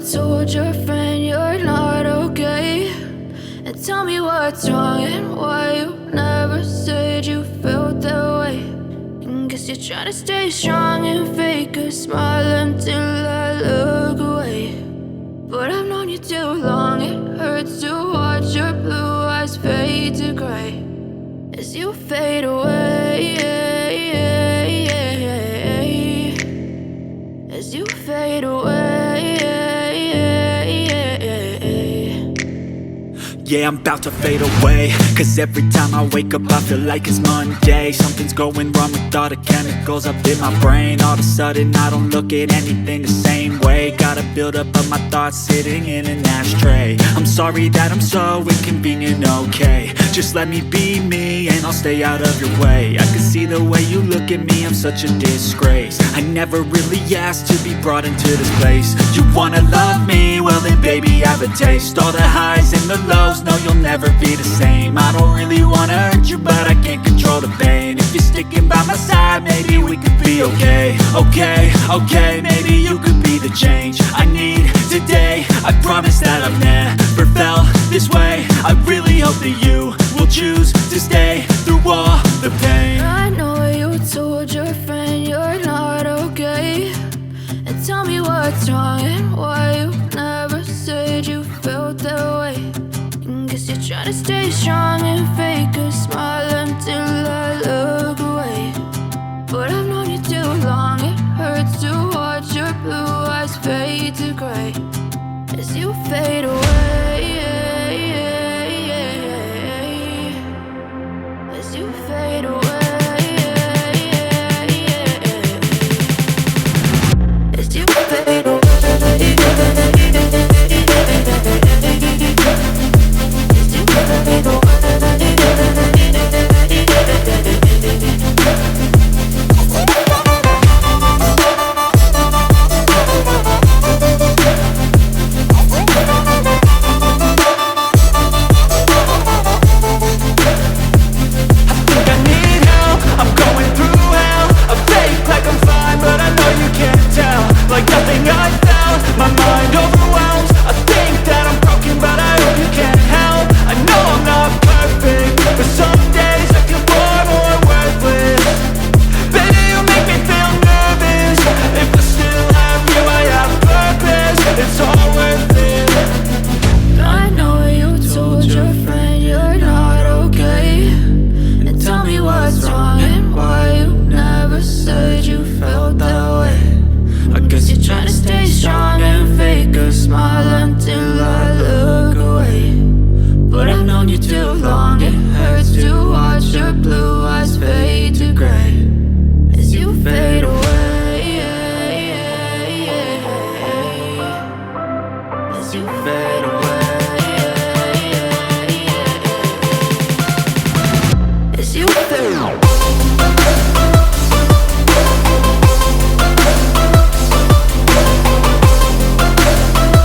told your friend you're not okay, and tell me what's wrong and why you never said you felt that way. And guess you're trying to stay strong and fake a smile until I look away. But I've known you too long, it hurts to watch your blue eyes fade to gray as you fade away, as you fade away. Yeah, I'm about to fade away, cause every time I wake up I feel like it's Monday. Something's going wrong with all the chemicals up in my brain. All of a sudden I don't look at anything the same way. Got a buildup of my thoughts sitting in an ashtray. I'm sorry that I'm so inconvenient, okay. Just let me be me and I'll stay out of your way. I can see the way you look at me, I'm such a disgrace. I never really asked to be brought into this place. You wanna love me? Well then baby, have a taste. All the highs and the lows, no, you'll never be the same. I don't really wanna hurt you, but I can't control the pain. If you're sticking by my side, maybe we could be okay. Okay, maybe you could be the change I need today. I promise that I've never felt this way. I really hope that you will choose to stay through all the pain. I know you told your friend you're not okay, and tell me what's wrong and why you never said you felt that way. Guess you're trying to stay strong and fake a smile until I look away. But I've known you too long, it hurts to watch your blue eyes fade to gray as you fade away, as you fade away, as you fade away. As you fade away.